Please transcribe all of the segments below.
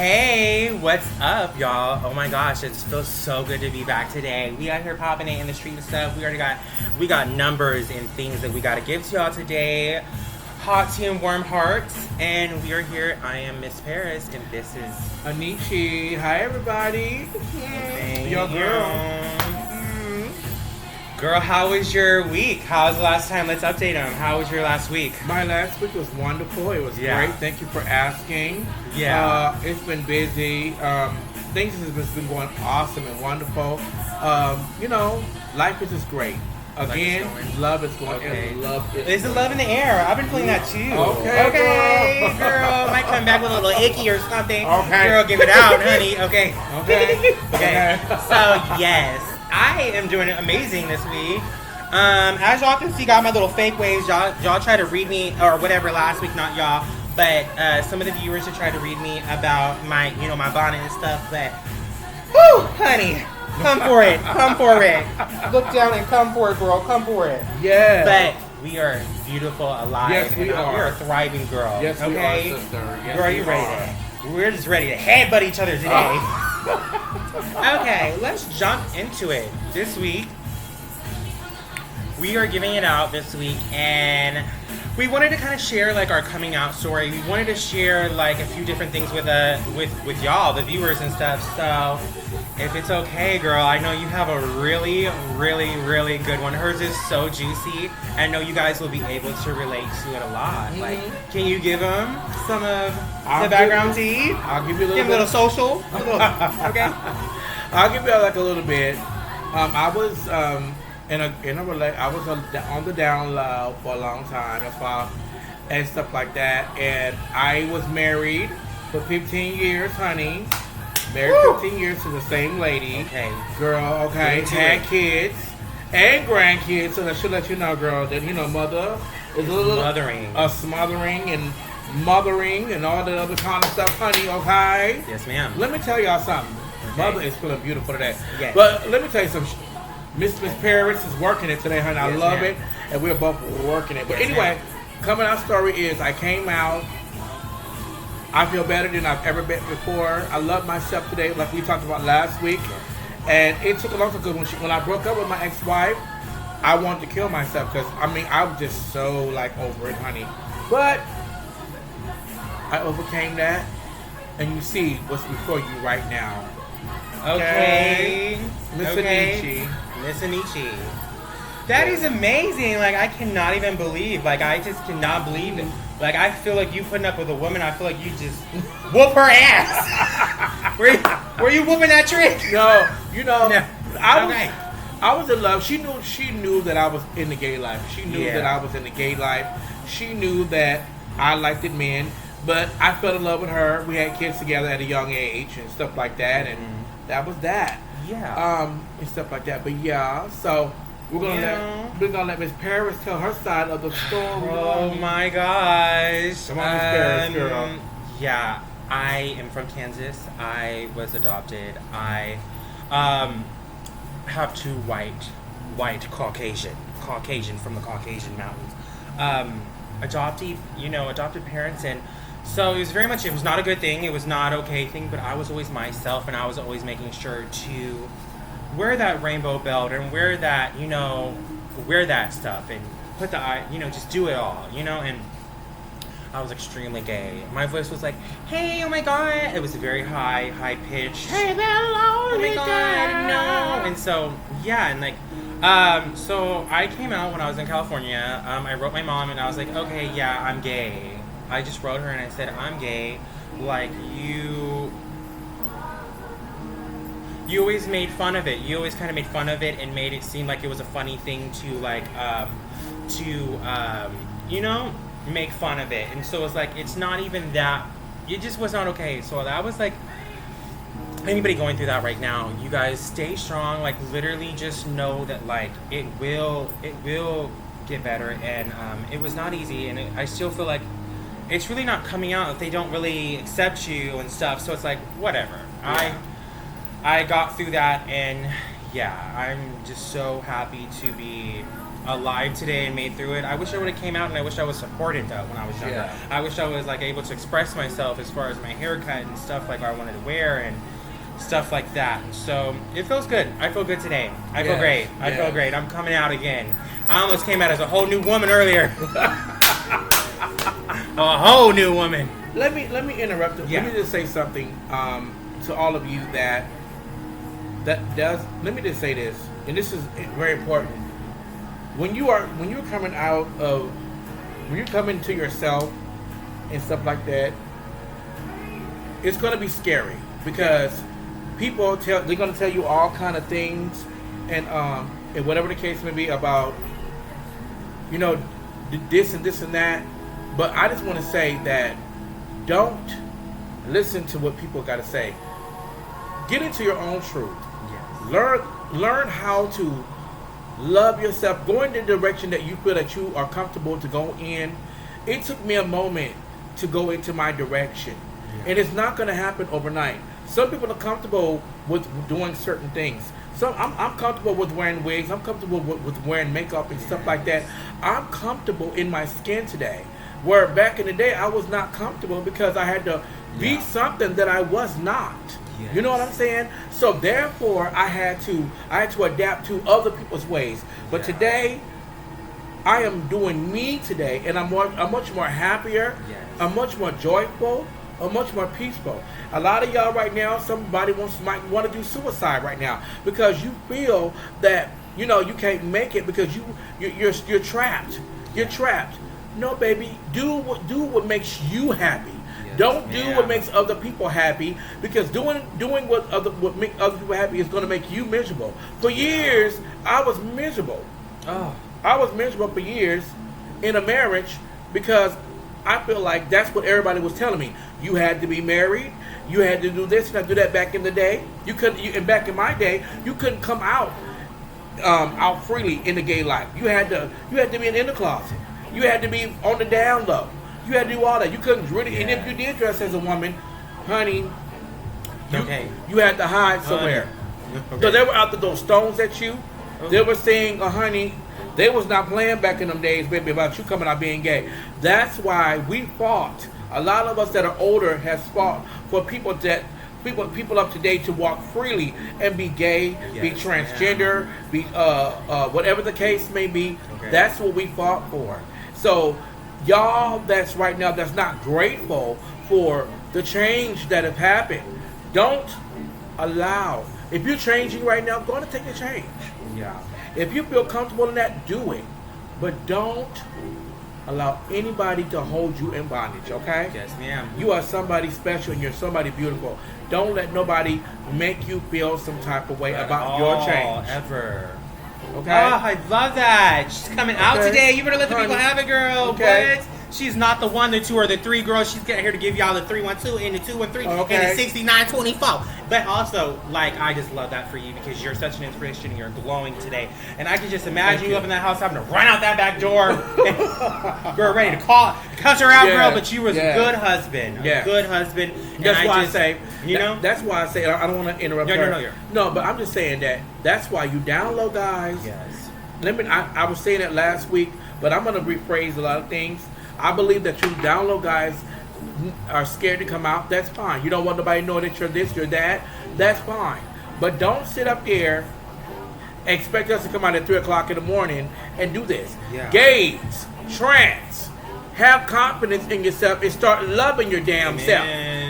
Hey, what's up, y'all? Oh my gosh, it feels so good to be back today. We out here popping it in the street and stuff. We got numbers and things that we got to give to y'all today. Hot tea and warm hearts, and we are here. I am Miss Paris, and this is Anichi. Hi, everybody. Your girl. Girl, how was your week? How was the last time? Let's update them. How was your last week? My last week was wonderful. It was great. Thank you for asking. Yeah. It's been busy. Things have just been going awesome and wonderful. Life is just great. Again, love is going. Okay. Love is. There's a love in the air. I've been feeling that too. Okay, girl. Might come back with a little icky or something. Okay. Girl, give it out, honey. Okay. Okay. So yes, I am doing amazing this week. As y'all can see, got my little fake waves. Y'all try to read me or whatever last week, not y'all, but some of the viewers have tried to read me about my bonnet and stuff. But, whoo, honey. Come for it. Come for it. Look down and come for it, girl. Come for it. Yeah. But we are beautiful, alive. Yes, we are. We are thriving, girl. Yes, okay? we are, sister. Yes, girl, you ready we're just ready to headbutt each other today. Okay, let's jump into it. This week, we are giving it out this week, and we wanted to kind of share like our coming out story. We wanted to share like a few different things with y'all, the viewers and stuff. So if it's okay, girl, I know you have a really, really, really good one. Hers is so juicy. I know you guys will be able to relate to it a lot. Mm-hmm. Like, can you give them some of the background tea? I'll give you a little bit. A little social. Okay. I'll give you like a little bit. I was I was on the down low for a long time, that's why, and stuff like that. And I was married for 15 years, honey. Married 15 years to the same lady. Okay. Girl, okay. Had kids and grandkids, so that should let you know, girl, that, mother is a little... Smothering and all that other kind of stuff, honey, okay? Yes, ma'am. Let me tell y'all something. Okay. Mother is feeling beautiful today. Yes. But let me tell you something. Miss Paris is working it today, honey. I love it. And we're both working it. But anyway, coming out story is I came out. I feel better than I've ever been before. I love myself today, like we talked about last week. And it took a long time because when I broke up with my ex-wife, I wanted to kill myself because, I was just so, over it, honey. But I overcame that. And you see what's before you right now. Okay. Miss Anichi. Miss Anichi. That is amazing. I cannot even believe. I just cannot believe it. I feel like you putting up with a woman. I feel like you just whoop her ass. Were you whooping that trick? No. No. I was in love. She knew that I was in the gay life. She knew that I was in the gay life. She knew that I liked it men. But I fell in love with her. We had kids together at a young age and stuff like that. And that was that. Yeah. And stuff like that. But yeah, so we're gonna let Miss Paris tell her side of the story. Oh my gosh. Come on, Miss Paris, girl. Yeah, I am from Kansas. I was adopted. I have two white Caucasian from the Caucasian mountains. Adopted parents, and so it was not a good thing, it was not okay thing, but I was always myself, and I was always making sure to wear that rainbow belt and wear that stuff and put just do it all, and I was extremely gay. My voice was like, hey, oh my god, it was very high pitched. Hey, that lonely, oh my god, no. And so so I came out when I was in California. I wrote my mom and I was like, okay, yeah, I'm gay. I just wrote her and I said, I'm gay. You always made fun of it. You always kind of made fun of it and made it seem like it was a funny thing to make fun of it. And so it's not even that. It just was not okay. So that was anybody going through that right now, you guys stay strong. Literally just know that it will get better. And it was not easy, and I still feel like it's really not coming out if they don't really accept you and stuff. So it's whatever. Yeah. I got through that, and yeah, I'm just so happy to be alive today and made through it. I wish I would have came out, and I wish I was supported though when I was younger. Yeah. I wish I was like able to express myself as far as my haircut and stuff like I wanted to wear and stuff like that. So it feels good. I feel good today. I feel great. I feel great. I'm coming out again. I almost came out as a whole new woman earlier. A whole new woman. Let me interrupt you. Yeah. Let me just say something to all of you that does. Let me just say this, and this is very important. When you're coming out of, when you're coming to yourself and stuff like that, it's going to be scary because people they're going to tell you all kind of things, and whatever the case may be about, you know, this and this and that. But I just want to say that don't listen to what people got to say. Get into your own truth. Yes. Learn how to love yourself. Go in the direction that you feel that you are comfortable to go in. It took me a moment to go into my direction. Yeah. And it's not going to happen overnight. Some people are comfortable with doing certain things. So I'm comfortable with wearing wigs. I'm comfortable with wearing makeup and stuff like that. I'm comfortable in my skin today. Where back in the day, I was not comfortable because I had to be something that I was not. Yes. You know what I'm saying? So therefore, I had to adapt to other people's ways. But today, I am doing me today, and I'm much more happier. Yes. I'm much more joyful. I'm much more peaceful. A lot of y'all right now, somebody might want to do suicide right now because you feel that you can't make it because you're trapped. You're trapped. No, baby. Do what makes you happy. Yes. Don't do what makes other people happy because doing what makes other people happy is going to make you miserable. For years, I was miserable. Oh. I was miserable for years in a marriage because I feel like that's what everybody was telling me. You had to be married. You had to do this and I do that back in the day. And back in my day, you couldn't come out freely in the gay life. You had to be in the closet. You had to be on the down low. You had to do all that. You couldn't really, and if you did dress as a woman, honey, you had to hide somewhere. So they were out to throw stones at you. They were saying, honey, they was not playing back in them days, baby, about you coming out being gay. That's why we fought. A lot of us that are older has fought for people up to date to walk freely and be gay, be transgender, be whatever the case may be. Okay. That's what we fought for. So y'all that's right now that's not grateful for the change that have happened, don't allow. If you're changing right now, go on and take a change. Yeah. If you feel comfortable in that, do it. But don't allow anybody to hold you in bondage, okay? Yes, ma'am. You are somebody special and you're somebody beautiful. Don't let nobody make you feel some type of way about your change. Ever. Okay? Oh, I love that. She's coming out today. You better let the people have it, girl. Okay. What? She's not the 1, the 2, or the 3 girls. She's getting here to give y'all the 312 and the 213 and the 6924. But also, like, I just love that for you because you're such an inspiration and you're glowing today. And I can just imagine you up in that house having to run out that back door. Girl, ready to cut her out, girl. But you was a good husband. A good husband. That's why I say, that's why I say, I don't want to interrupt her. No, but I'm just saying that's why you down low, guys. Yes. I was saying that last week, but I'm going to rephrase a lot of things. I believe that you down low guys are scared to come out. That's fine. You don't want nobody to know that you're this, you're that. That's fine. But don't sit up there expect us to come out at 3 o'clock in the morning and do this. Yeah. Gaze, trance, have confidence in yourself and start loving your damn self.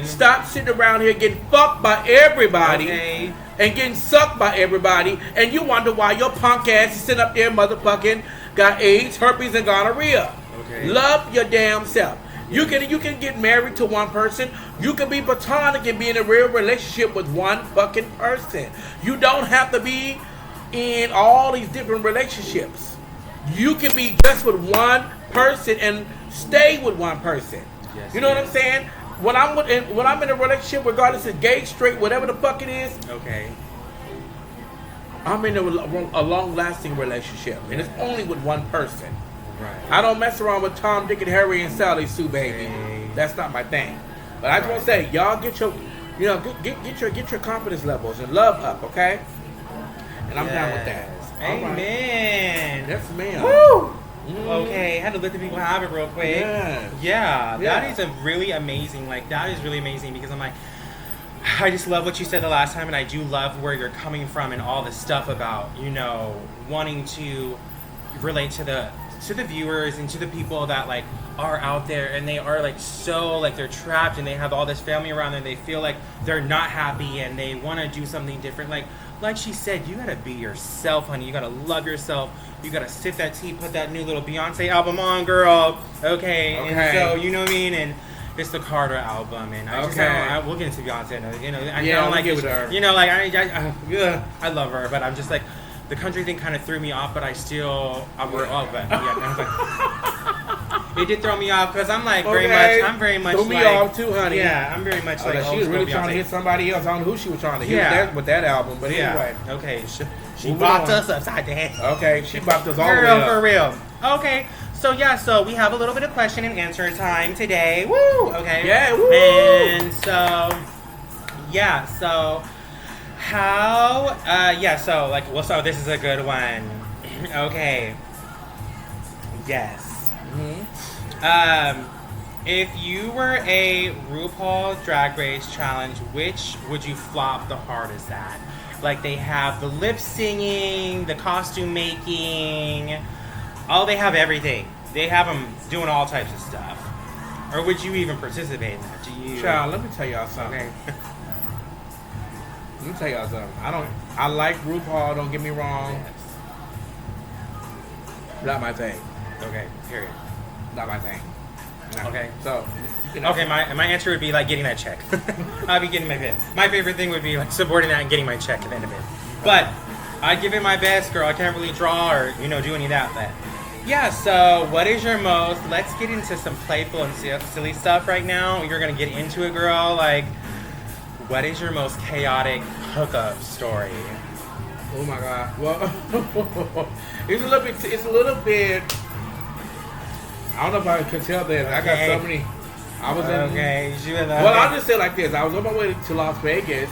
Stop sitting around here getting fucked by everybody and getting sucked by everybody, and you wonder why your punk ass is sitting up there motherfucking got AIDS, herpes, and gonorrhea. Love your damn self. You can get married to one person. You can be platonic and be in a real relationship with one fucking person. You don't have to be in all these different relationships. You can be just with one person and stay with one person. You know what I'm saying? When I'm in a relationship, regardless of gay, straight, whatever the fuck it is, I'm in a long-lasting relationship, and it's only with one person. Right. I don't mess around with Tom, Dick, and Harry and Sally Sue, baby. That's not my thing. But I just want to say, y'all get your confidence levels and love up, okay? And I'm down with that. Amen. Yes, ma'am. Woo! Mm. Okay, had to let the people have it real quick. Yes. Yeah, Yeah. that is a really amazing. Like, that is really amazing because I'm like, I just love what you said the last time, and I do love where you're coming from and all the stuff about, you know, wanting to relate to the viewers and to the people that like are out there and they are like so like they're trapped and they have all this family around them. They feel like they're not happy and they want to do something different. Like she said, you gotta be yourself, honey. You gotta love yourself. You gotta sip that tea, put that new little Beyonce album on, girl. Okay. And so you know what I mean. And it's the Carter album, and I just we'll get into Beyonce. You know, I don't like it. You know, like I love her, but I'm just like the country thing kind of threw me off, but I still but it did throw me off because I'm like very much threw me off too, honey. Yeah, I'm very much like she was really trying to hit somebody else. I don't know who she was trying to hit with that album, but anyway. Okay, she bopped us upside the head. Okay, she bopped us all the way up. For real. Okay. So we have a little bit of question and answer time today. Woo! Okay. Yeah, woo! And so how so this is a good one. Okay. Yes. Mm-hmm. If you were a RuPaul Drag Race challenge, which would you flop the hardest at? Like they have the lip singing, the costume making. Oh, they have everything. They have them doing all types of stuff. Or would you even participate in that? Do you? Child, let me tell y'all something. Okay. Let me tell y'all something. I like RuPaul, don't get me wrong. Yes. Not my thing. Okay, period. Not my thing. No. Okay. So, okay, my answer would be like getting that check. I'd be getting my bid. My favorite thing would be like supporting that and getting my check at the end of it. But I'd give it my best, girl. I can't really draw or, do any of that. But yeah, so what is your most, let's get into some playful and silly stuff right now. You're going to get into it, girl. Like, what is your most chaotic hookup story? Oh my God. Well, it's a little bit, I don't know if I can tell that. I got so many. Well, I'll just say it like this. I was on my way to Las Vegas,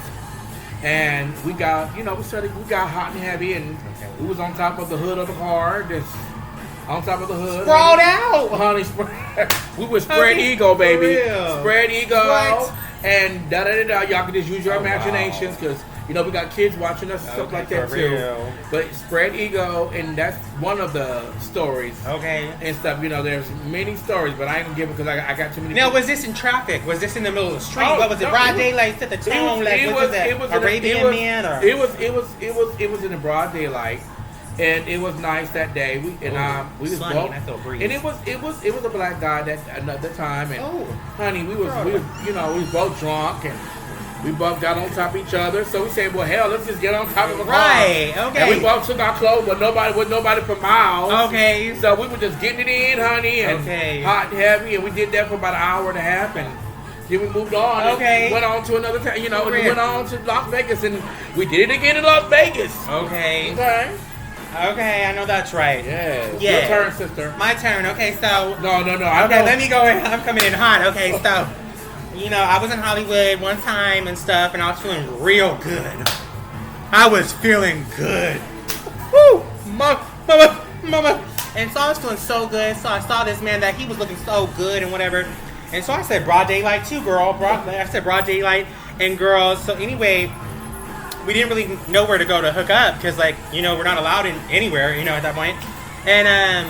and we got hot and heavy, and we was on top of the hood of the car, just on top of the hood. Sprawled out! Honey, we was spread ego, baby. Spread ego. What? And da-da-da-da. Y'all can just use your imaginations, because we got kids watching us and stuff like that too. Real. But spread ego, and that's one of the stories. Okay. And stuff. There's many stories, but I ain't gonna give it because I got too many. Now, was this in traffic? Was this in the middle of the street? Oh, what was it? no, Broad daylight? Set the tone? It was Arabian Man? Or? It was in the broad daylight, and it was nice that day. We was sunny, both, and I felt breeze. and it was a black guy that another time, and honey, we was both drunk, and we both got on top of each other. So we said, well, hell, let's just get on top of the car. Right. Okay. And we both took our clothes, but nobody for miles. Okay. So we were just getting it in, honey, and hot and heavy, and we did that for about an hour and a half, and then we moved on. Okay. And went on to another town, and we went on to Las Vegas, and we did it again in Las Vegas. Okay. Okay, I know that's right. Yeah. Yeah. Your turn, sister. My turn. Okay, so. No. Okay, let me go in. I'm coming in hot. Okay, so. I was in Hollywood one time and stuff, and I was feeling real good. I was feeling good. Woo! Mama. And so I was feeling so good. So I saw this man that he was looking so good and whatever. And so I said broad daylight too, girl. I said broad daylight and girls. So anyway, we didn't really know where to go to hook up because, we're not allowed in anywhere, at that point. And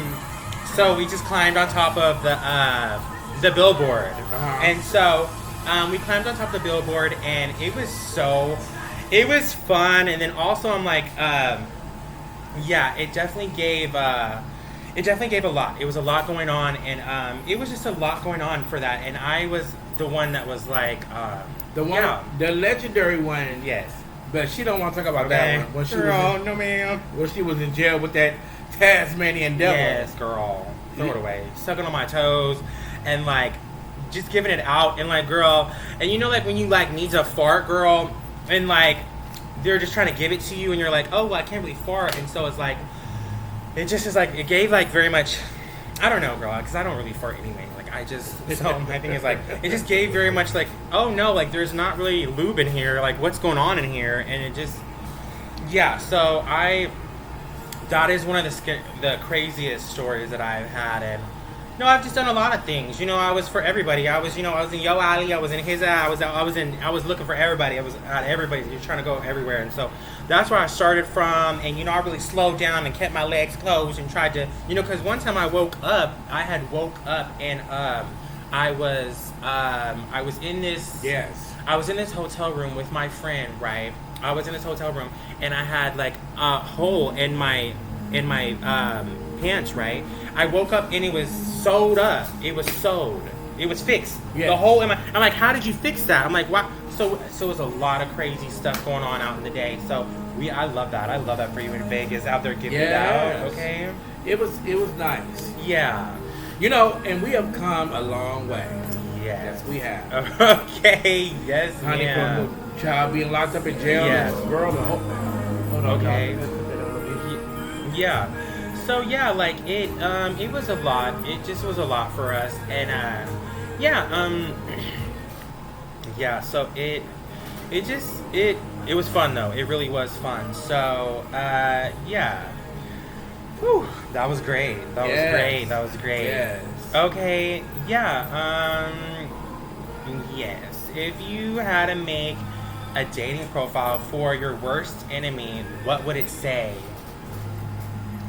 so we just climbed on top of the billboard. And so we climbed on top of the billboard, and it was fun. And then also I'm like, it definitely gave a lot. It was a lot going on, and it was just a lot going on for that. And I was the one that was like, the legendary one. Yes. But she don't want to talk about that one. No ma'am. When she was in jail with that Tasmanian devil. Yes, girl. Throw it away. Sucking on my toes, and just giving it out, and girl, and when you need to fart, girl, and they're just trying to give it to you, and you're like, oh, well, I can't really fart, and so it's it just is it gave very much, I don't know, girl, because I don't really fart anyway. My thing is it just gave very much oh no, there's not really lube in here, what's going on in here, and it just, so I that is one of the craziest stories that I've had. And no, I've just done a lot of things. You know, I was for everybody. I was, I was in Yo Ali. I was in his. I was looking for everybody. I was at everybody. You're trying to go everywhere, and so that's where I started from. And I really slowed down and kept my legs closed and tried to, because one time I had woke up and I was in this. Yes. I was in this hotel room with my friend, right? I was in this hotel room and I had like a hole in my pants, right? I woke up and it was sewed up. It was sewed. It was fixed. Yeah. The hole in my. I'm like, how did you fix that? I'm like, what? So it was a lot of crazy stuff going on out in the day. So I love that. I love that for you in Vegas, out there giving it out. Okay. It was nice. Yeah. And we have come a long way. Yes, we have. Okay. Yes, honey, ma'am. From the child being locked up in jail. Yes. Girl, hold on. Okay. Yeah. So yeah, like it was a lot. It just was a lot for us, and so it was fun though. It really was fun. So yeah. Whew, that was great. That was great. Yes. Okay. Yeah. Yes. If you had to make a dating profile for your worst enemy, what would it say?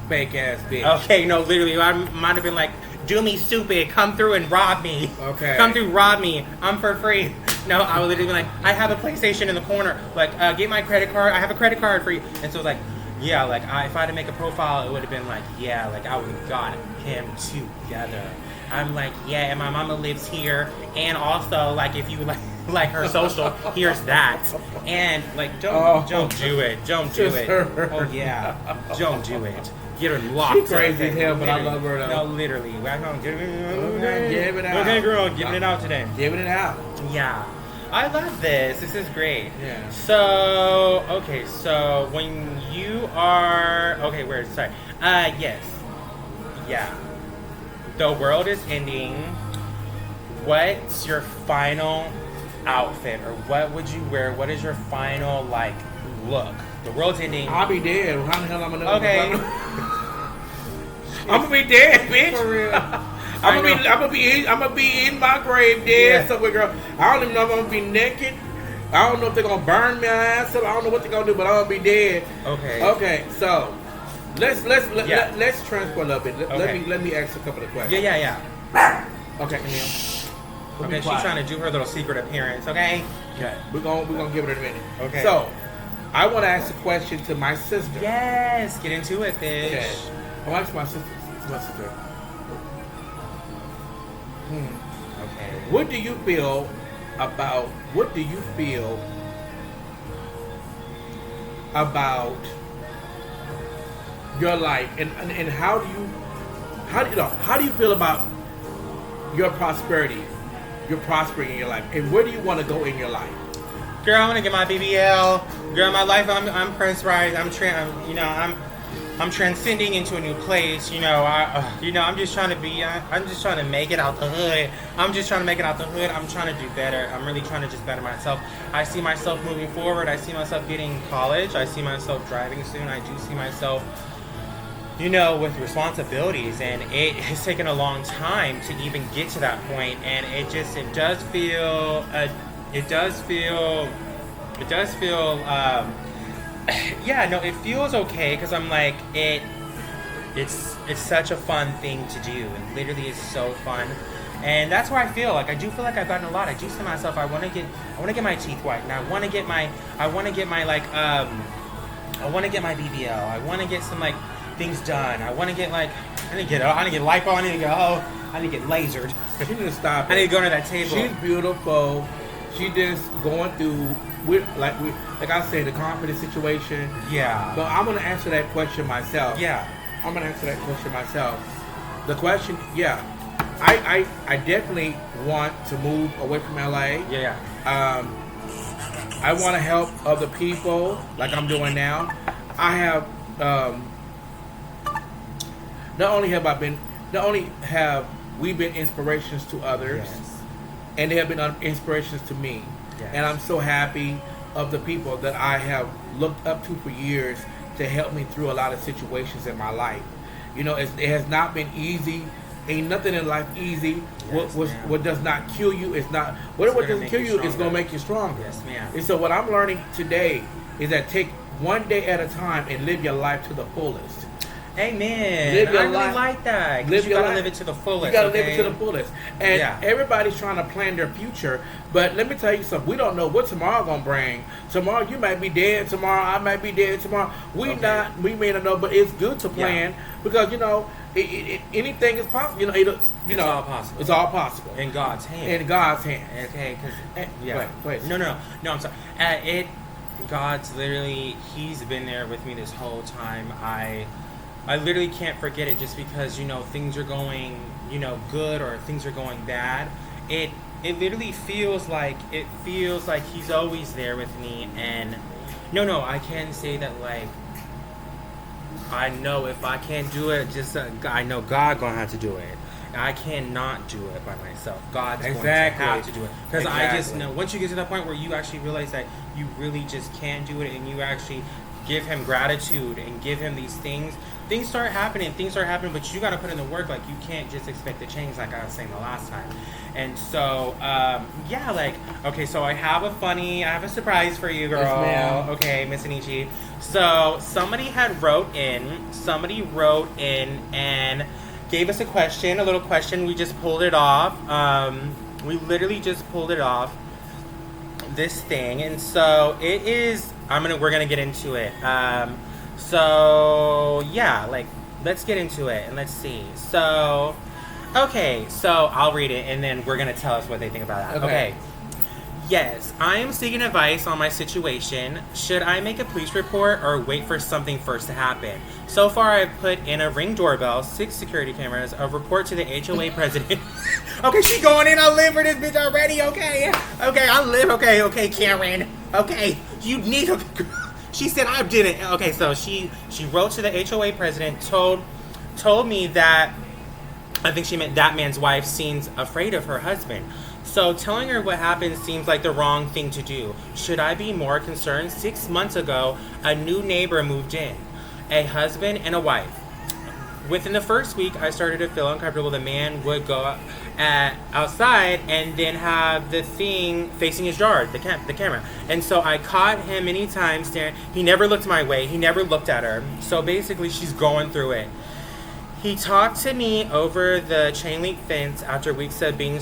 Fake ass bitch. Okay, no, literally, I might have been like, do me stupid, come through and rob me. Okay. Come through, rob me, I'm for free. No, I would literally be like, I have a PlayStation in the corner, like, get my credit card, I have a credit card for you. And so it's like, yeah, like, if I had to make a profile, it would have been like, yeah, like, I would have got him together. I'm like, yeah, and my mama lives here, and also, like, if you like her social, here's that. And, like, don't do it. Don't do it. Oh, yeah. Don't do it. Get her locked up. She's crazy as hell, but I love her though. No, literally. We're gonna give it out. Okay, girl, giving it out today. Giving it out. Yeah. I love this. This is great. Yeah. So, okay, so when you are... Okay, sorry. Yes. Yeah. The world is ending. What's your final outfit? Or what would you wear? What is your final, like, look? The world's ending. I'll be dead. How the hell am I gonna know? Okay. I'm gonna be dead, bitch. For real. I'm gonna be in my grave dead somewhere, girl. I don't even know if I'm gonna be naked. I don't know if they're gonna burn my ass up. I don't know what they're gonna do, but I'm gonna be dead. Okay. Okay. So let's transport a little bit. Let me ask a couple of questions. Yeah. Okay, Camille. Okay, she's trying to do her little secret appearance. Okay. Okay. We're gonna give it a minute. Okay. So I want to ask a question to my sister. Yes. Get into it, bitch. Okay. I want to ask my sister. Okay. What do you feel about your life, and how do you feel about your prosperity? You're prospering in your life, and where do you want to go in your life? Girl, I want to get my BBL. Girl, my life, I'm Prince Rise. I'm transcending into a new place. I'm just trying to make it out the hood. I'm trying to do better. I'm really trying to just better myself. I see myself moving forward. I see myself getting college. I see myself driving soon. I do see myself, with responsibilities, and it has taken a long time to even get to that point. And it does feel. It feels okay, because I'm like, it's such a fun thing to do. It literally is so fun, and that's where I feel like I've gotten a lot. I do see myself. I want to get my teeth whitened. I want to get my BBL. I want to get some like things done. I want to get I need to get lipo. I need to go. I need to get lasered. She need to stop. I need to go to that table. She's beautiful. She just going through like I said, the confidence situation. Yeah. But I'm gonna answer that question myself. Yeah. I'm gonna answer that question myself. The question, I definitely want to move away from LA. Yeah. I want to help other people like I'm doing now. I have not only have we been inspirations to others, Yes. and they have been inspirations to me. Yes. And I'm so happy of the people that I have looked up to for years to help me through a lot of situations in my life. You know, it has not been easy. Ain't nothing in life easy. Yes, What does not kill you is not. What doesn't kill you is gonna make you stronger. Yes, ma'am. And so what I'm learning today is that take one day at a time and live your life to the fullest. Amen. Live your I really life. like that. Live You your gotta life. live it to the fullest. You gotta okay? live it to the fullest. And everybody's trying to plan their future. But let me tell you something. We don't know what tomorrow gonna bring. Tomorrow you might be dead. Tomorrow I might be dead. Tomorrow we may not know. But it's good to plan because you know anything is possible. You know It's all possible. It's all possible In God's hand. in God's hands. Okay, because Wait. No, I'm sorry. God's literally, He's been there with me this whole time. I literally can't forget it just because things are going good or things are going bad. It literally feels like He's always there with me. And no, I can say that I know if I can't do it, I know God gonna have to do it. I cannot do it by myself. God's going to have to do it. Because I just know, once you get to the point where you actually realize that you really just can't do it and you actually give Him gratitude and give Him these things start happening, but you got to put in the work. You can't just expect the change like I was saying the last time. And so, okay, so I have a surprise for you, girl. Yes, ma'am. Okay, Miss Anichi. So, somebody wrote in and gave us a little question. We just pulled it off. We literally just pulled it off. This thing, and so it is. We're gonna get into it. Let's get into it and let's see. So, okay, so I'll read it and then we're gonna tell us what they think about that. Okay. Yes, I am seeking advice on my situation. Should I make a police report or wait for something first to happen? So far, I've put in a Ring doorbell, 6 security cameras, a report to the HOA president. Okay, she going in. I live for this bitch already. Okay, I live. Okay, Karen. Okay, you need. She said I didn't. Okay, so she wrote to the HOA president, told me that I think she meant that man's wife seems afraid of her husband. So telling her what happened seems like the wrong thing to do. Should I be more concerned? 6 months ago, a new neighbor moved in, a husband and a wife. Within the first week, I started to feel uncomfortable. The man would go outside and then have the thing facing his yard, the camera. And so I caught him many times staring. He never looked my way. He never looked at her. So basically, she's going through it. He talked to me over the chain link fence after weeks of being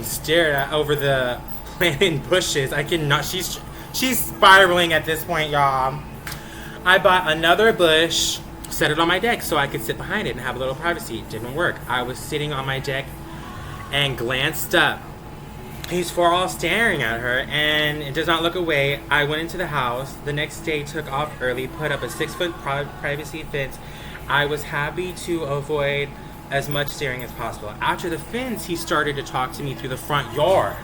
stared at over the planted bushes. I cannot. She's spiraling at this point, y'all. I bought another bush, set it on my deck so I could sit behind it and have a little privacy. It didn't work. I was sitting on my deck and glanced up. He's for all staring at her and it does not look away. I went into the house. The next day, took off early, put up a 6-foot privacy fence. I was happy to avoid as much staring as possible. After the fence, he started to talk to me through the front yard.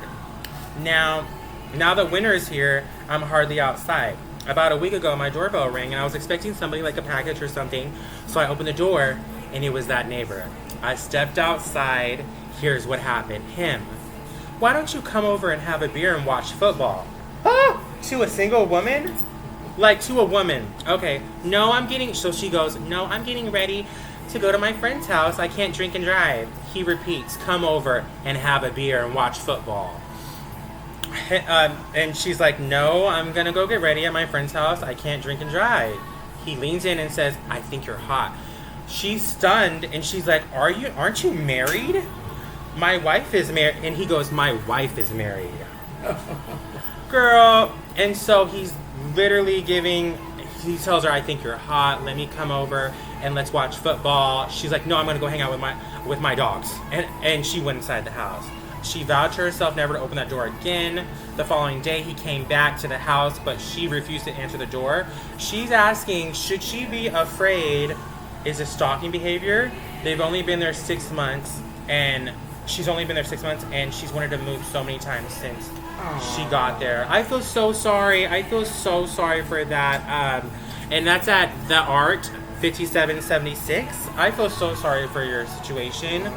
Now that winter is here, I'm hardly outside. About a week ago, my doorbell rang and I was expecting somebody like a package or something. So I opened the door and it was that neighbor. I stepped outside. Here's what happened. Him. Why don't you come over and have a beer and watch football? To a single woman? To a woman. Okay. So she goes, no, I'm getting ready to go to my friend's house. I can't drink and drive. He repeats, come over and have a beer and watch football. And she's like, no, I'm gonna go get ready at my friend's house. I can't drink and drive. He leans in and says, I think you're hot. She's stunned and she's like, aren't you married? My wife is married. And he goes, my wife is married. Girl. And so he's literally he tells her, I think you're hot. Let me come over and let's watch football. She's like, no, I'm gonna go hang out with my dogs. And she went inside the house. She vowed to herself never to open that door again. The following day, he came back to the house, but she refused to answer the door. She's asking, should she be afraid? Is it stalking behavior? They've only been there 6 months, and she's only been there 6 months, and she's wanted to move so many times since she got there. I feel so sorry. For that. And that's at the Art 5776. I feel so sorry for your situation.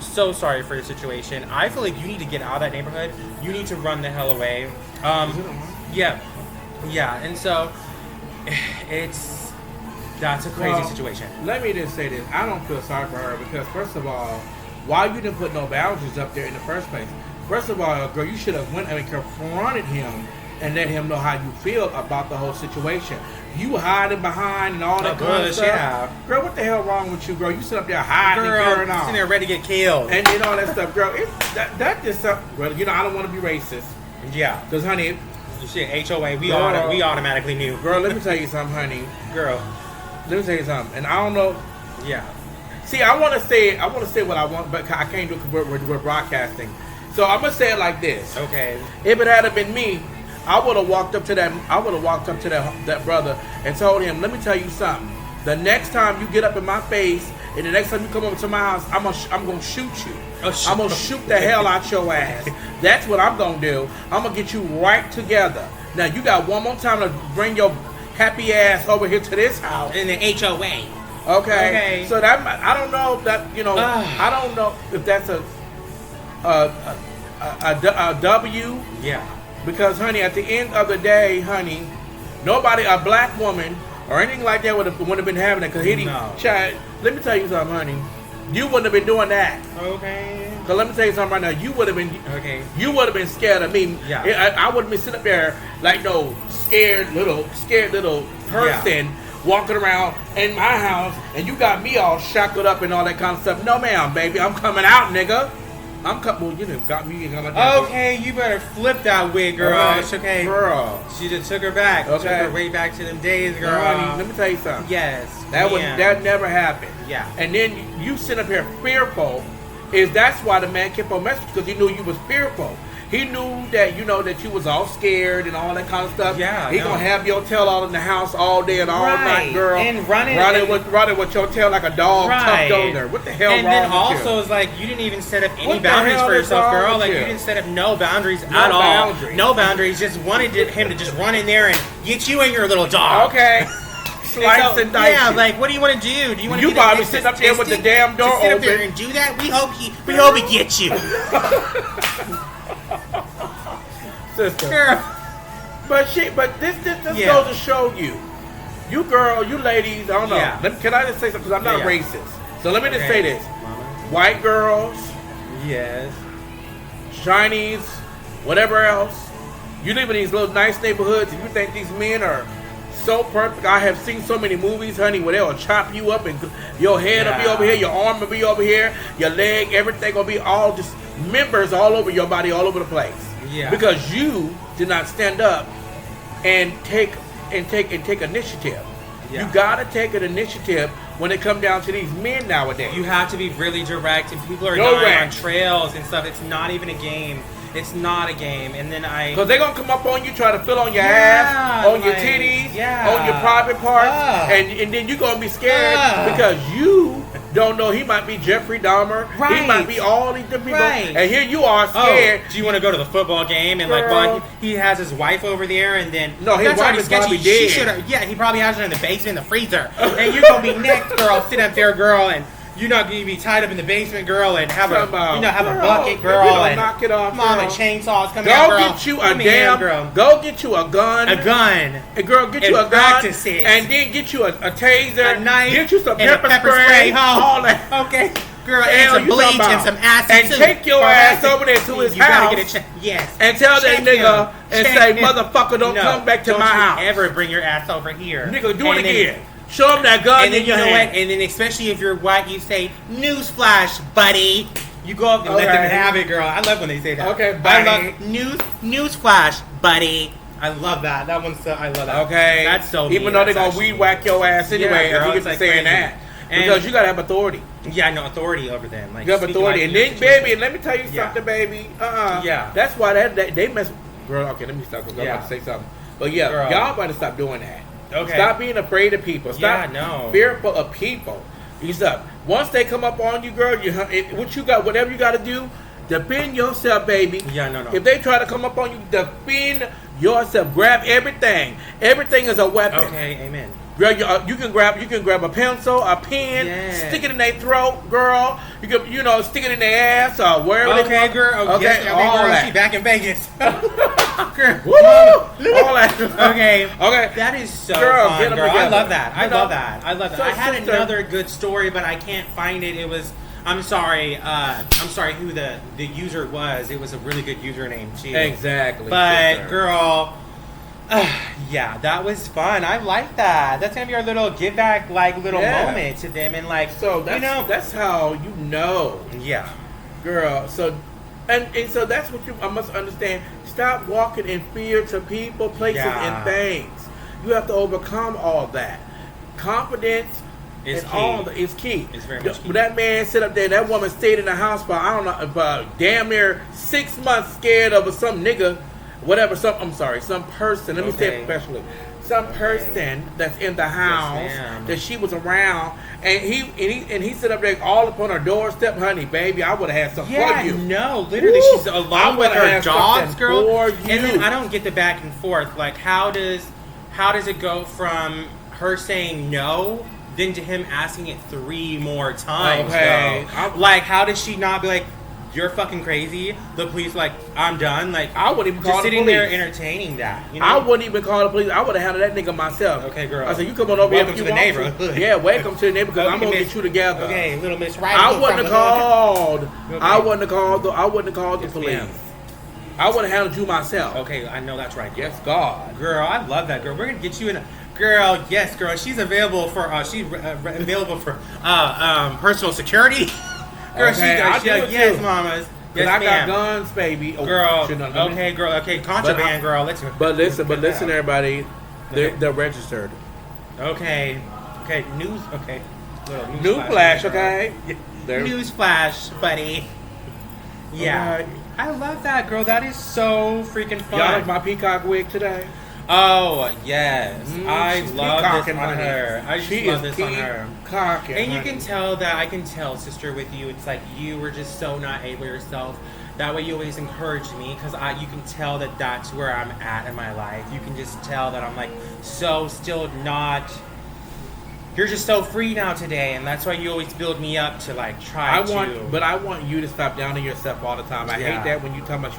So sorry for your situation. I feel like you need to get out of that neighborhood. You need to run the hell away. Yeah. And so That's a crazy Well, situation. Let me just say this. I don't feel sorry for her because, first of all, why you didn't put no boundaries up there in the first place? First of all, girl, you should have confronted him and let him know how you feel about the whole situation. You hiding behind and all that kind of stuff. Yeah. Girl, what the hell wrong with you, girl? You sit up there hiding and carrying on. Sitting there ready to get killed. And all that stuff, girl. That just something. Well, I don't want to be racist. Yeah. Because, honey, Shit, HOA, we Girl. we automatically knew. girl, let me tell you something, honey. Girl. Let me tell you something. And I don't know. Yeah. See, I want to say what I want, but I can't do it because we're broadcasting. So I'm gonna say it like this. Okay. If it had been me, I would have walked up to that brother and told him, "Let me tell you something. The next time you get up in my face, and the next time you come over to my house, I'm gonna shoot you. I'm gonna shoot the hell out your ass. That's what I'm gonna do. I'm gonna get you right together. Now you got one more time to bring your happy ass over here to this house In the HOA. Okay. So that I don't know if that I don't know if that's a W. Yeah. Because, honey, at the end of the day, honey, nobody, a black woman or anything like that would have been having it. Because child, let me tell you something, honey. You wouldn't have been doing that. Okay. Because let me tell you something right now. You would have been. Okay. You would have been scared of me. Yeah. I wouldn't be sitting up there like no scared little person walking around in my house, and you got me all shackled up and all that kind of stuff. No, ma'am, baby, I'm coming out, nigga. Well, you done got me. Okay, you better flip that wig, girl. Okay. It's okay. Girl. She just took her back. Okay. Took her way back to them days, girl. Honey, let me tell you something. Yes. That never happened. Yeah. And then you sit up here fearful. That's why the man kept on messaging, because he knew you was fearful. He knew that that you was all scared and all that kind of stuff. Yeah. He gonna have your tail out in the house all day and all night, girl. And running with your tail like a dog tucked under. What the hell wrong with you? And then also it's like you didn't even set up any boundaries for yourself, girl. Like you didn't set up no boundaries at all. No boundaries. Just wanted him to just run in there and get you and your little dog. Okay. Slice and dice. Yeah, like what do you want to do? Do you want to? You probably sitting up there with the damn door sit open. Up there and do that? We hope he gets you. Sister. Girl. But this goes to show you ladies, I don't know. Yeah. Can I just say something? Because I'm not racist. So let me just say this. White girls, Yes. Chinese, whatever else, you live in these little nice neighborhoods and you think these men are so perfect. I have seen so many movies, honey, where they'll chop you up and your head will be over here, your arm will be over here, your leg, everything will be all just members all over your body, all over the place. Yeah. Because you did not stand up and take initiative. Yeah. You gotta take an initiative when it comes down to these men nowadays. You have to be really direct, and people are dying on trails and stuff. It's not even a game. It's not a game. And then because they're gonna come up on you, try to fill on your ass, on your titties, on your private parts, and then you're gonna be scared because you don't know he might be Jeffrey Dahmer. Right. He might be all these different people. Right. And here you are scared. Do you want to go to the football game and he has his wife over there and then no, his wife is probably dead. He probably has her in the basement in the freezer. And you're gonna be next, girl, sit up there, girl, and you're not going to be tied up in the basement, girl, and have a bucket, girl, and knock it off, mom and chainsaws coming out, girl. Go get you a gun. A gun. And girl, get you a gun. Practice it. And then get you a taser. A knife. Get you some pepper spray. All that. Okay. Girl, and some bleach and some acid, and take your ass over there to his house. Yes. And tell that nigga and say, motherfucker, don't come back to my house. Don't ever bring your ass over here. Nigga, do it again. Show him that gun. And then you know what? And then especially if you're white, you say, "Newsflash, buddy." You go up and let them have it, girl. I love when they say that. Okay, buddy. I love newsflash, buddy. I love that. That one's so. I love that. Okay. That's so. Even though they're gonna weed whack your ass anyway, if you get to saying that, because you gotta have authority. Yeah, no authority over them. Like you have authority, and then, baby, and let me tell you something, baby. Yeah. That's why they mess. Girl, okay, let me stop. Because I'm about to say something. But yeah, girl, y'all better stop doing that. Okay. Stop being afraid of people. Stop fearful of people. Once they come up on you, girl, whatever you got to do, defend yourself, baby. Yeah, no. If they try to come up on you, defend yourself. Grab everything. Everything is a weapon. Okay, amen. Girl, you can grab a pencil, a pen, stick it in their throat, girl. You can stick it in their ass or wherever. Okay, girl. Okay, all that. She back in Vegas. Girl, woo! All that Okay. Okay. That is so Girl, fun, get 'em girl. I together. love that. I You know, love that. I love that. so, I had sister- another good story, but I can't find it. It was. I'm sorry. I'm sorry who the user was. It was a really good username too. Exactly. But sister. girl, yeah, that was fun. I like that. That's gonna be our little give back, like little Yeah. moment to them, and like So that's, you know, that's how you know, yeah, girl. So, and so that's what I must understand. Stop walking in fear to people, places, Yeah. and things. You have to overcome all that. Confidence Is and key. all is key. It's very much key. When that man sit up there, that woman stayed in the house for I don't know, for damn near 6 months, scared of some nigga, whatever. Some person. Let me say Okay. it professionally. Some person that's in the house ma'am. that she was around, and he sit up there all up on her doorstep, honey, baby. I would have had something yeah, for you. no, literally, Woo! she's I along with would've her had dogs, something girl. for And then you. I don't get the back and forth. Like, how does it go from her saying no, then to him asking it 3 more times? Okay. Though? Like, how does she not be like, you're fucking crazy? The police, like, I'm done. Like, I wouldn't even just call the sitting there police. entertaining that. You know? I wouldn't even call the police. I would have handled that nigga myself. Okay, girl. I said, you come on over Welcome here. to the if you want neighborhood. Yeah, welcome to the neighborhood. I'm Okay, gonna Miss- get you together. Okay, little Miss Right. I wouldn't have called. Okay. I wouldn't have called. I wouldn't have called the Yes, police. ma'am. I would have handled you myself. Okay, I know that's right. Girl. Yes, God. Girl, I love that girl. We're gonna get you in. Girl, yes, girl. She's available for. Available for personal security. Girl, Okay, I'll do it yes, too. mamas. Cause Yes, I ma'am. got guns, baby. Oh, Girl, shit, no, no, okay, girl, okay, contraband, girl. Let's. But listen, everybody. Okay. They're registered. Okay, news. Okay, little news New flash, girl. okay? News flash, buddy. Yeah, Okay. I love that, girl. That is so freaking fun. Y'all like my peacock wig today? Oh yes, I She's love this peacocking, on honey. her. I just She love is this on her. peacocking, And you honey. can tell that I can tell, sister, with you. It's like you were just so not able yourself. That way, you always encourage me because you can tell that that's where I'm at in my life. You can just tell that I'm like so still not. You're just so free now today, and that's why you always build me up to like try But I want you to stop downing yourself all the time. I Yeah. hate that when you talk about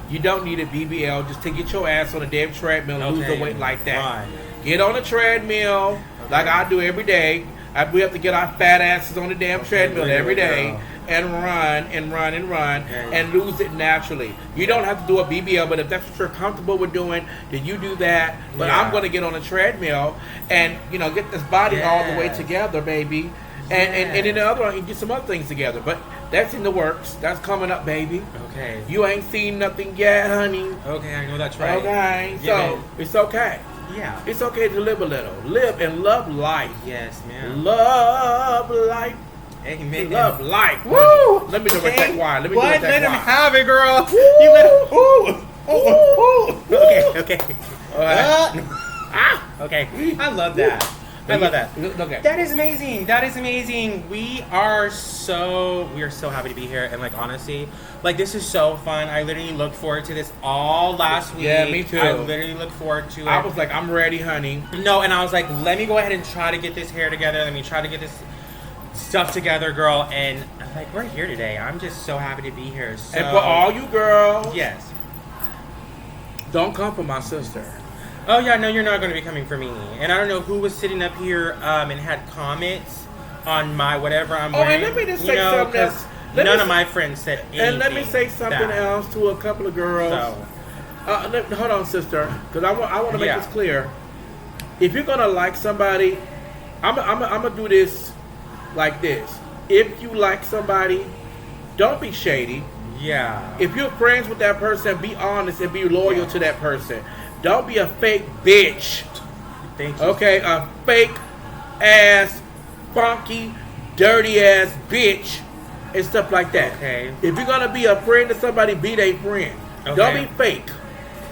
you don't need a BBL just to get your ass on a damn treadmill and lose the weight like that. Right. Get on a treadmill like I do every day. We have to get our fat asses on the damn treadmill every day girl. and run and run and run Yeah. and lose it naturally. You don't have to do a BBL, but if that's what you're comfortable with doing, then you do that. But Yeah. I'm going to get on a treadmill and get this body all the way Yes. together, baby. And in the other one, you get some other things together. But that's in the works. That's coming up, baby. Okay. You ain't seen nothing yet, honey. Okay, I know that's right. Okay, Yeah, so man. it's okay. Yeah. It's okay to live a little. Live and love life. Yes, ma'am. Love life. Amen. Love life. Woo! honey. Let me do Okay. that choir. Let me What? do that Let him choir. have it, girl. Woo! You let him. Ooh. Ooh. Okay. All right. Okay. I love that. I love that. Okay. That is amazing. That is amazing. We are so happy to be here, and like honestly, like this is so fun. I literally looked forward to this all last week. Yeah, me too. I literally look forward to it. I was like, I'm ready, honey. No, and I was like, let me go ahead and try to get this hair together. Let me try to get this stuff together, girl. And like, we're here today. I'm just so happy to be here. So, And for all you girls, yes. don't come for my sister. Oh yeah, no, you're not going to be coming for me. And I don't know who was sitting up here and had comments on my whatever I'm Oh, and wearing. let me just you say know, something 'cause else. Let none me of my friends said anything. And let me say something bad. else to a couple of girls. So, Hold on, sister, because I want to make Yeah. this clear. If you're gonna like somebody, I'm gonna do this like this. If you like somebody, don't be shady. yeah. If you're friends with that person, be honest and be loyal to that person. Don't be a fake bitch. Thank you. Okay, a fake ass, funky, dirty ass bitch and stuff like that. Okay. If you're gonna be a friend to somebody, be their friend. Okay. Don't be fake.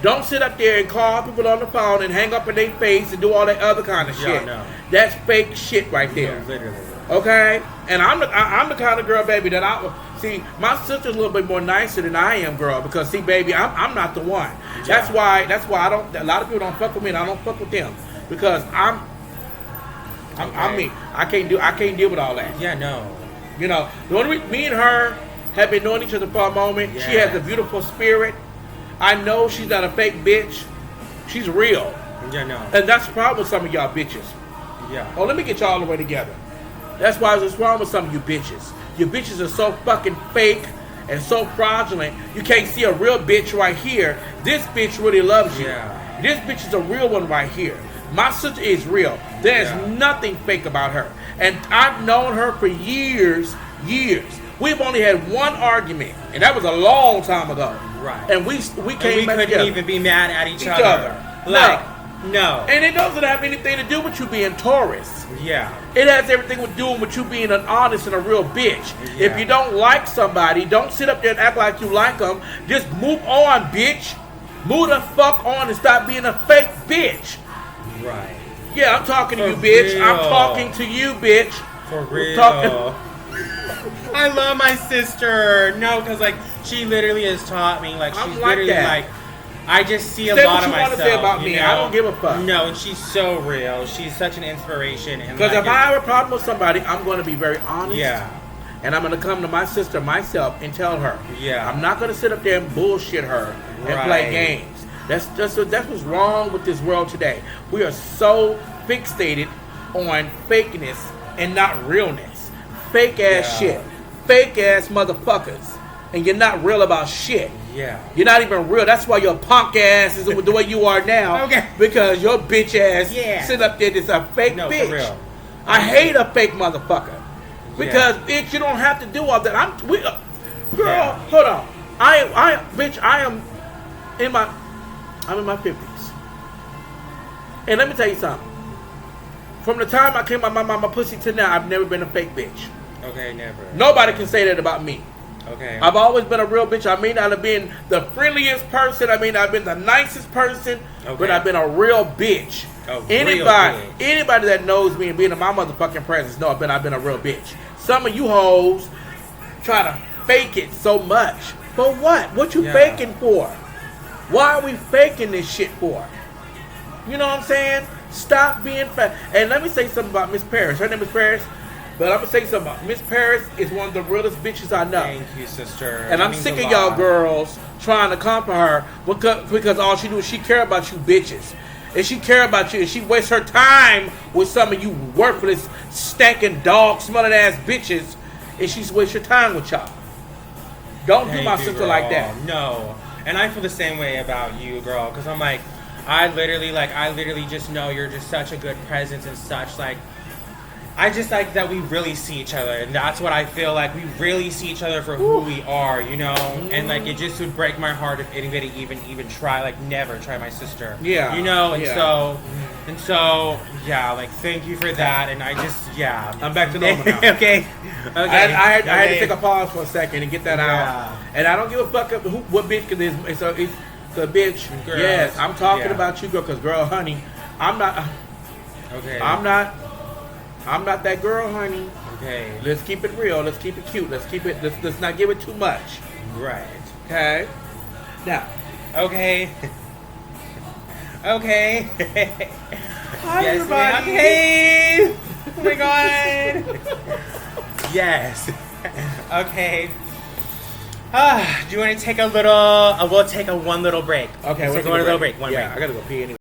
Don't sit up there and call people on the phone and hang up in their face and do all that other kind of Yeah, shit. no. That's fake shit right there. No, literally. Okay? And I'm the kind of girl, baby, that see, my sister's a little bit more nicer than I am, girl, because see, baby, I'm not the one. Yeah. That's why I don't, a lot of people don't fuck with me and I don't fuck with them. Because I'm Okay. me. I can't deal with all that. Yeah, no. You know, me and her have been knowing each other for a moment. She has a Yes. beautiful spirit. I know she's not a fake bitch. She's real. Yeah, no. And that's the problem with some of y'all bitches. Yeah. Oh, let me get y'all all the way together. That's why there's a problem with some of you bitches. Your bitches are so fucking fake and so fraudulent. You can't see a real bitch right here. This bitch really loves you. Yeah. This bitch is a real one right here. My sister is real. There's nothing fake about her. And I've known her for years. We've only had one argument, and that was a long time ago. Right. And we came back couldn't together. even be mad at each other. Like, no. And it doesn't have anything to do with you being Taurus. Yeah. It has everything to do with you being an honest and a real bitch. Yeah. If you don't like somebody, don't sit up there and act like you like them. Just move on, bitch. Move the fuck on and stop being a fake bitch. Right. Yeah, I'm talking to For you, bitch. real. I'm talking to you, bitch. For real. Talking- I love my sister. No, because like she literally has taught me. Like she's I'm like literally that. like. I just see a Say lot what of you want myself. to say about you me. know? I don't give a fuck. No, and she's so real. She's such an inspiration. Because like, if I have a problem with somebody, I'm going to be very honest. Yeah. And I'm going to come to my sister myself and tell her. Yeah. I'm not going to sit up there and bullshit her and play games. That's what's wrong with this world today. We are so fixated on fakeness and not realness. Fake ass shit. Fake ass motherfuckers. And you're not real about shit. Yeah. You're not even real. That's why your punk ass is the way you are now. Okay. Because your bitch ass Yeah. sit up there is a fake No, for bitch. real. I hate a fake motherfucker. Because bitch, you don't have to do all that. Girl, hold on. I'm in my 50s. And let me tell you something. From the time I came out my mama pussy to now, I've never been a fake bitch. Okay, never. Nobody can say that about me. Okay. I've always been a real bitch. I may not have been the friendliest person. I may not have been the nicest person. Okay. But I've been a real bitch. Anybody that knows me and being in my motherfucking presence know I've been a real bitch. Some of you hoes try to fake it so much. For what? What you faking for? Why are we faking this shit for? You know what I'm saying? Stop being fake. And let me say something about Miss Paris. Her name is Paris. But I'm going to say something about Miss Paris is one of the realest bitches I know. Thank you, sister. And I'm sick of y'all girls trying to come for her because all she do is she care about you bitches. And she care about you and she wastes her time with some of you worthless, stinking dog smelling ass bitches. And she's wasting her time with y'all. Don't do my sister like that. No. And I feel the same way about you, girl. Because I'm like, I literally just know you're just such a good presence and such like, I just like that we really see each other, and that's what I feel like. We really see each other for who we are, you know. And like, it just would break my heart if anybody even try, like, never try my sister. Yeah, you know. And yeah. so, yeah. Like, thank you for that. And I just, I'm back to normal now. okay. I had to take a pause for a second and get that out. And I don't give a fuck what bitch it's the bitch. Girl. Yes, I'm talking about you, girl. Because girl, honey, I'm not. Okay. I'm not that girl, honey. Okay. Let's keep it real. Let's keep it cute. Let's not give it too much. Right. Okay. Now. Okay. Okay. Hi, yes, everybody. Okay. Oh my god. Yes. Okay. Do you want to take a little? We'll take one little break. Okay. We'll take one little break. One break. I gotta go pee anyway.